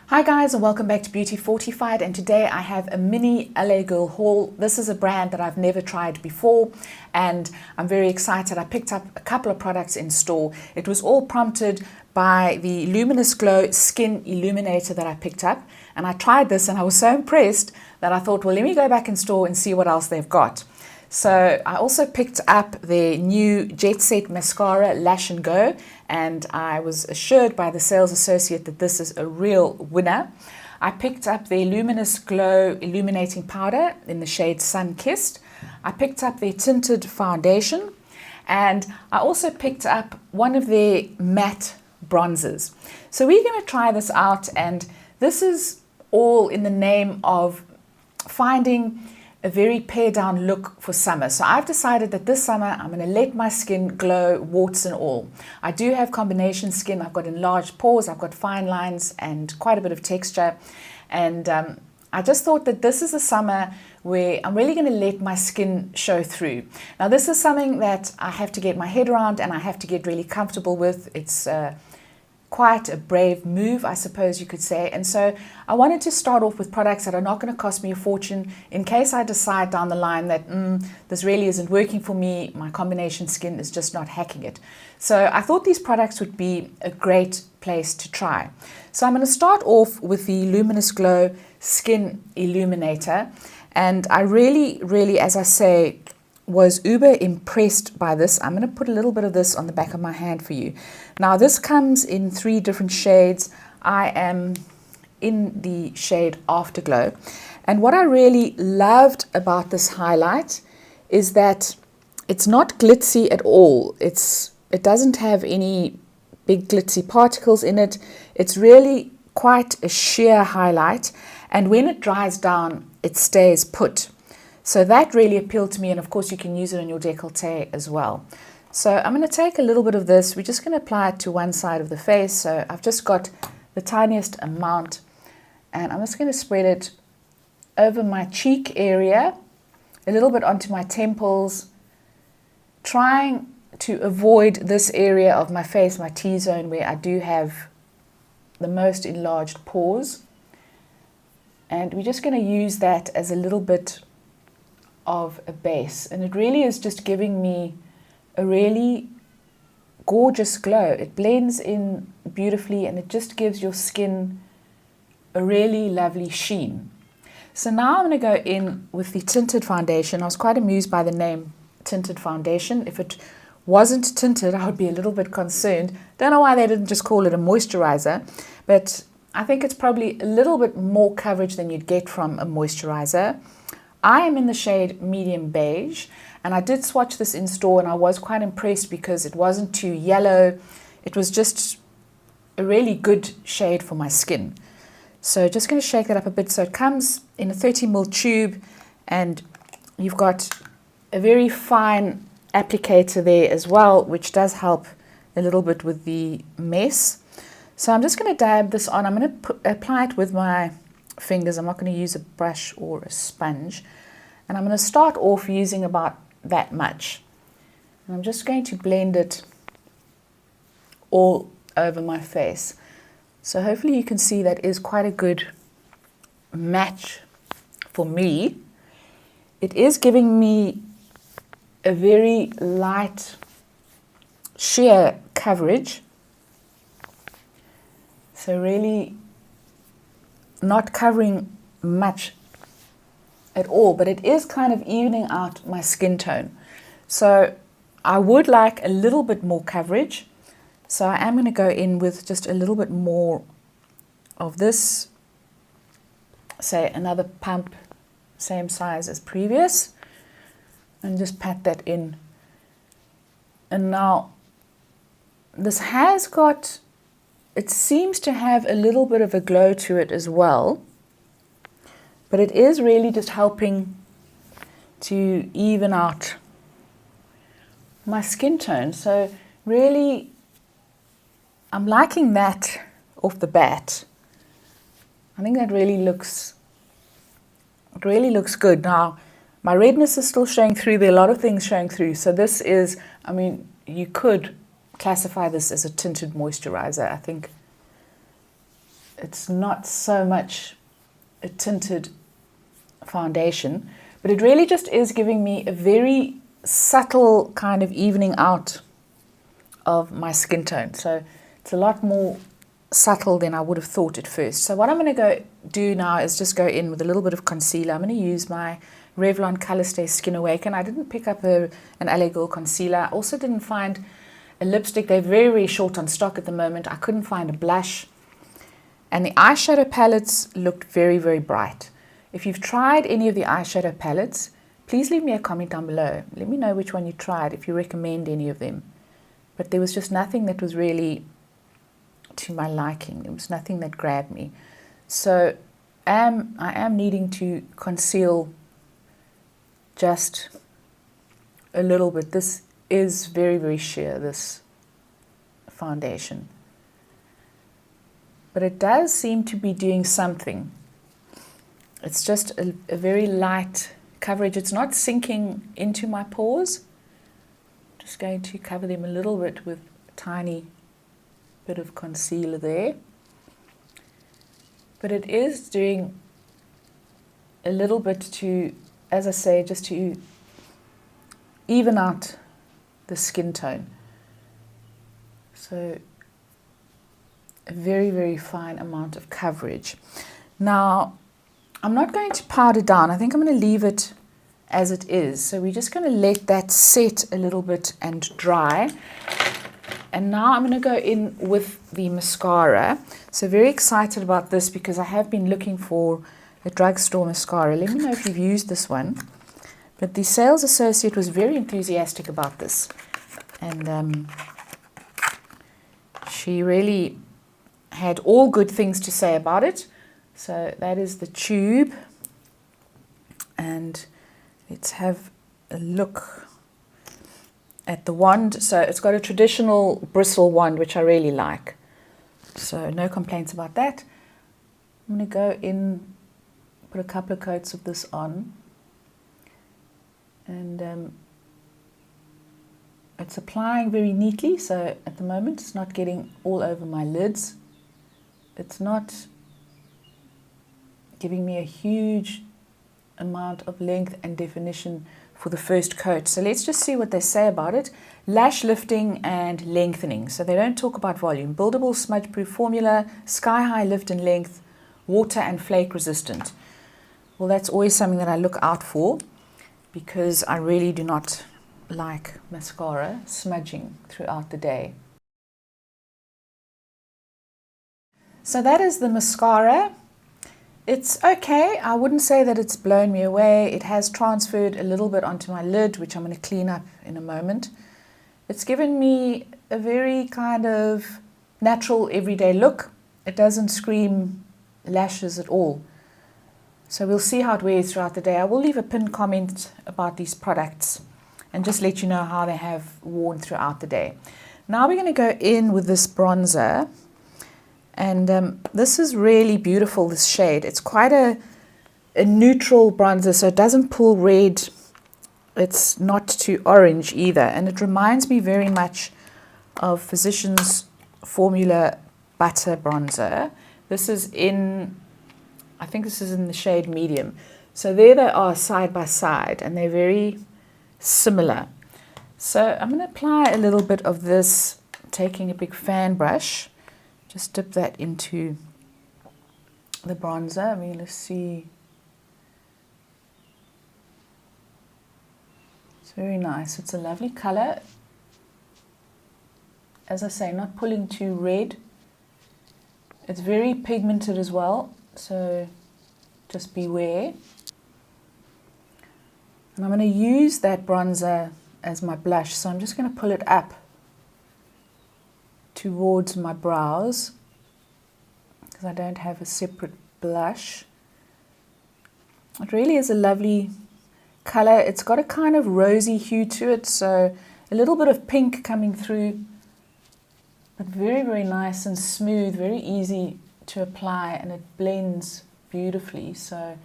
Hi guys, and welcome back to Beauty Fortified, and today I have a mini LA Girl haul. This is a brand that I've never tried before and I'm very excited. I picked up a couple of products in store. It was all prompted by the Luminous Glow Skin Illuminator that I picked up, and I tried this and I was so impressed that I thought, well, let me go back in store and see what else they've got. So I also picked up the new Jetset Mascara Lash and Go, and I was assured by the sales associate that this is a real winner. I picked up the Luminous Glow Illuminating Powder in the shade Sunkissed. I picked up their Tinted Foundation, and I also picked up one of their matte bronzers. So we're going to try this out, and this is all in the name of finding a very pared down look for summer. So I've decided that this summer I'm going to let my skin glow, warts and all. I do have combination skin. I've got enlarged pores, I've got fine lines and quite a bit of texture, and I just thought that this is a summer where I'm really going to let my skin show through. Now this is something that I have to get my head around and I have to get really comfortable with. It's quite a brave move, I suppose you could say. And so I wanted to start off with products that are not going to cost me a fortune in case I decide down the line that this really isn't working for me, my combination skin is just not hacking it. So I thought these products would be a great place to try. So I'm going to start off with the Luminous Glow Skin Illuminator, and I really, as I say, was uber impressed by this. I'm going to put a little bit of this on the back of my hand for you. Now this comes in 3 different shades. I am in the shade Afterglow, and what I really loved about this highlight is that it's not glitzy at all. It doesn't have any big glitzy particles in it. It's really quite a sheer highlight, and when it dries down it stays put. So that really appealed to me, and of course you can use it on your décolleté as well. So I'm going to take a little bit of this. We're just going to apply it to one side of the face. So I've just got the tiniest amount, and I'm just going to spread it over my cheek area, a little bit onto my temples, trying to avoid this area of my face, my T-zone, where I do have the most enlarged pores. And we're just going to use that as a little bit of a base, and it really is just giving me a really gorgeous glow. It blends in beautifully and it just gives your skin a really lovely sheen. So now I'm going to go in with the Tinted Foundation. I was quite amused by the name Tinted Foundation. If it wasn't tinted, I would be a little bit concerned. Don't know why they didn't just call it a moisturizer, but I think it's probably a little bit more coverage than you'd get from a moisturizer. I am in the shade Medium Beige, and I did swatch this in store and I was quite impressed because it wasn't too yellow. It was just a really good shade for my skin. So just going to shake that up a bit. So it comes in a 30ml tube, and you've got a very fine applicator there as well, which does help a little bit with the mess. So I'm just going to dab this on. I'm going to apply it with my fingers. I'm not going to use a brush or a sponge, and I'm going to start off using about that much, and I'm just going to blend it all over my face. So hopefully you can see that is quite a good match for me. It is giving me a very light sheer coverage, so really not covering much at all, but it is kind of evening out my skin tone. So I would like a little bit more coverage, so I am going to go in with just a little bit more of this, say another pump same size as previous, and just pat that in. And now this has got, it seems to have a little bit of a glow to it as well, but it is really just helping to even out my skin tone. So really, I'm liking that off the bat. I think that really looks good. Now, my redness is still showing through. There are a lot of things showing through. So this is, I mean, you could classify this as a tinted moisturizer. I think it's not so much a tinted foundation, but it really just is giving me a very subtle kind of evening out of my skin tone. So it's a lot more subtle than I would have thought at first. So what I'm going to go do now is just go in with a little bit of concealer. I'm going to use my Revlon Colorstay Skin Awaken. I didn't pick up an LA Girl concealer. I also didn't find a lipstick. They're very, very short on stock at the moment. I couldn't find a blush. And the eyeshadow palettes looked very, very bright. If you've tried any of the eyeshadow palettes, please leave me a comment down below. Let me know which one you tried, if you recommend any of them. But there was just nothing that was really to my liking. There was nothing that grabbed me. So I am needing to conceal just a little bit. This is very, very sheer, this foundation. But it does seem to be doing something. It's just a very light coverage. It's not sinking into my pores. Just going to cover them a little bit with a tiny bit of concealer there. But it is doing a little bit to, as I say, just to even out the skin tone. So a very, very fine amount of coverage. Now, I'm not going to powder down. I think I'm going to leave it as it is. So we're just going to let that set a little bit and dry. And now I'm going to go in with the mascara. So very excited about this because I have been looking for a drugstore mascara. Let me know if you've used this one. But the sales associate was very enthusiastic about this. And she really had all good things to say about it. So that is the tube. And let's have a look at the wand. So it's got a traditional bristle wand, which I really like. So no complaints about that. I'm going to go in, put a couple of coats of this on. And it's applying very neatly. So at the moment, it's not getting all over my lids. It's not giving me a huge amount of length and definition for the first coat. So let's just see what they say about it. Lash lifting and lengthening. So they don't talk about volume. Buildable smudge proof formula, sky high lift and length, water and flake resistant. Well, that's always something that I look out for because I really do not like mascara smudging throughout the day. So that is the mascara. It's okay. I wouldn't say that it's blown me away. It has transferred a little bit onto my lid, which I'm going to clean up in a moment. It's given me a very kind of natural everyday look. It doesn't scream lashes at all. So we'll see how it wears throughout the day. I will leave a pinned comment about these products and just let you know how they have worn throughout the day. Now we're going to go in with this bronzer. And this is really beautiful, this shade. It's quite a neutral bronzer, so it doesn't pull red. It's not too orange either. And it reminds me very much of Physicians Formula Butter Bronzer. This is in, I think this is in the shade medium. So there they are side by side, and they're very similar. So I'm going to apply a little bit of this, taking a big fan brush. Just dip that into the bronzer. I'm going to see. It's very nice. It's a lovely color. As I say, not pulling too red. It's very pigmented as well, so just beware. And I'm going to use that bronzer as my blush, so I'm just going to pull it up towards my brows because I don't have a separate blush. It really is a lovely color. It's got a kind of rosy hue to it, so a little bit of pink coming through, but very, very nice and smooth, very easy to apply, and it blends beautifully. So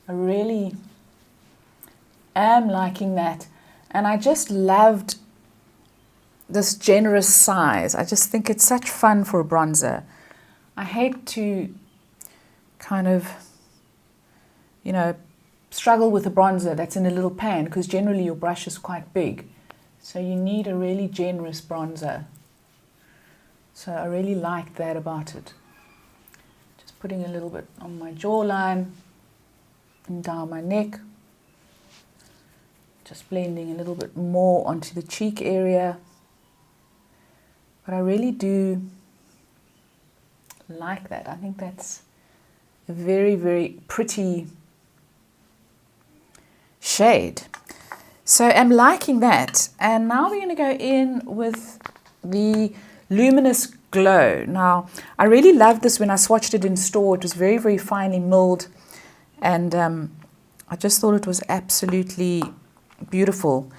I really am liking that, and I just loved this generous size. I just think it's such fun for a bronzer. I hate to kind of, you know, struggle with a bronzer that's in a little pan, because generally your brush is quite big. So you need a really generous bronzer. So I really like that about it. Just putting a little bit on my jawline and down my neck. Just blending a little bit more onto the cheek area. But I really do like that. I think that's a very, very pretty shade. So I'm liking that. And now we're going to go in with the Luminous Glow. Now, I really loved this when I swatched it in store. It was very, very finely milled. And I just thought it was absolutely beautiful.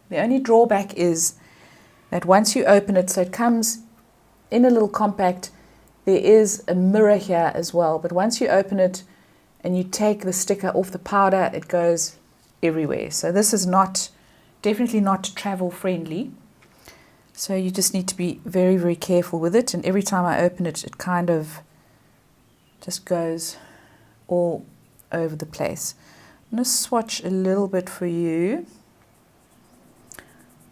The only drawback is that once you open it, so it comes in a little compact, there is a mirror here as well. But once you open it and you take the sticker off the powder, it goes everywhere. So this is definitely not travel friendly. So you just need to be very, very careful with it. And every time I open it, it kind of just goes all over the place. I'm going to swatch a little bit for you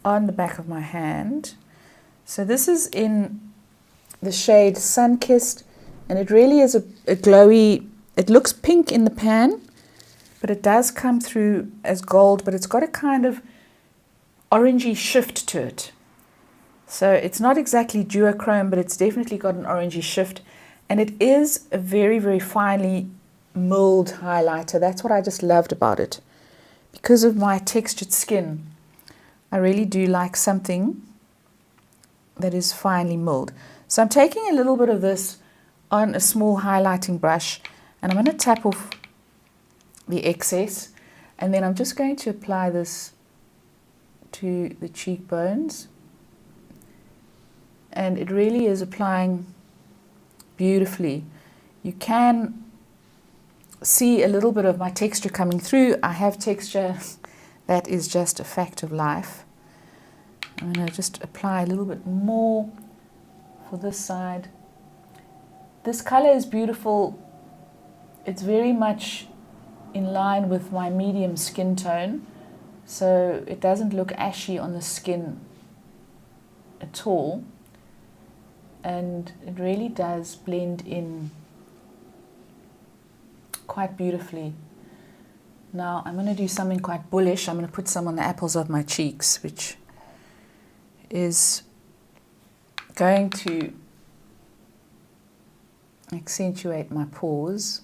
on the back of my hand. So this is in the shade Sunkissed, and it really is a glowy, it looks pink in the pan, but it does come through as gold, but it's got a kind of orangey shift to it. So it's not exactly duochrome, but it's definitely got an orangey shift, and it is a very, very finely milled highlighter. That's what I just loved about it. Because of my textured skin, I really do like something that is finely milled. So I'm taking a little bit of this on a small highlighting brush, and I'm going to tap off the excess, and then I'm just going to apply this to the cheekbones, and it really is applying beautifully. You can see a little bit of my texture coming through. I have texture that is just a fact of life. I'm going to just apply a little bit more for this side. This color is beautiful. It's very much in line with my medium skin tone, so it doesn't look ashy on the skin at all, and it really does blend in quite beautifully. Now I'm going to do something quite bullish. I'm going to put some on the apples of my cheeks, which is going to accentuate my pores,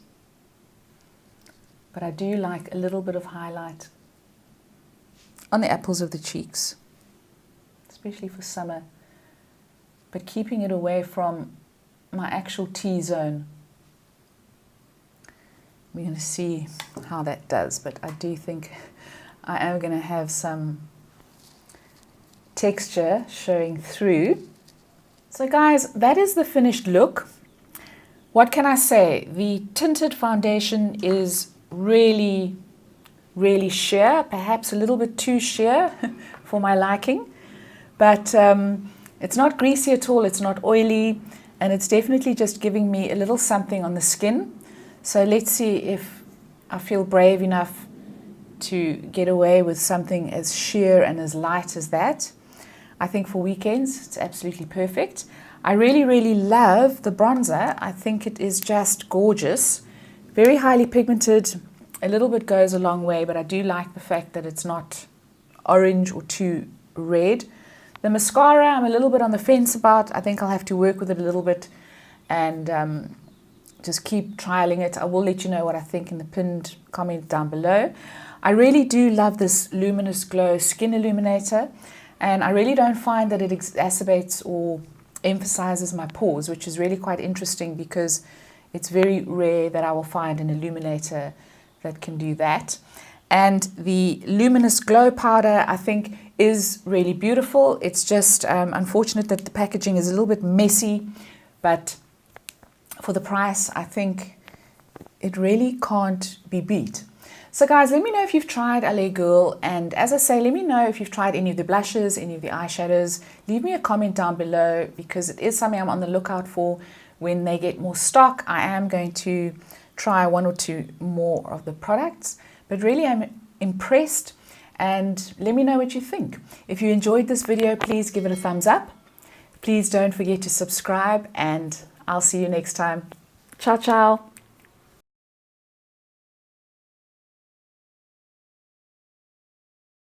but I do like a little bit of highlight on the apples of the cheeks, especially for summer, but keeping it away from my actual T-zone. We're going to see how that does, but I do think I am going to have some texture showing through. So guys, that is the finished look. What can I say? The tinted foundation is really, really sheer, perhaps a little bit too sheer for my liking, but it's not greasy at all, it's not oily, and it's definitely just giving me a little something on the skin. So let's see if I feel brave enough to get away with something as sheer and as light as that. I think for weekends, it's absolutely perfect. I really, really love the bronzer. I think it is just gorgeous. Very highly pigmented. A little bit goes a long way, but I do like the fact that it's not orange or too red. The mascara, I'm a little bit on the fence about. I think I'll have to work with it a little bit and just keep trialing it. I will let you know what I think in the pinned comment down below. I really do love this Luminous Glow Skin Illuminator, and I really don't find that it exacerbates or emphasizes my pores, which is really quite interesting because it's very rare that I will find an illuminator that can do that. And the Luminous Glow powder, I think, is really beautiful. It's just unfortunate that the packaging is a little bit messy, but for the price, I think it really can't be beat. So guys, let me know if you've tried LA Girl, and as I say, let me know if you've tried any of the blushes, any of the eyeshadows. Leave me a comment down below because it is something I'm on the lookout for. when they get more stock, I am going to try one or two more of the products. But really, I'm impressed, and let me know what you think. If you enjoyed this video, please give it a thumbs up. Please don't forget to subscribe, and I'll see you next time. Ciao, ciao.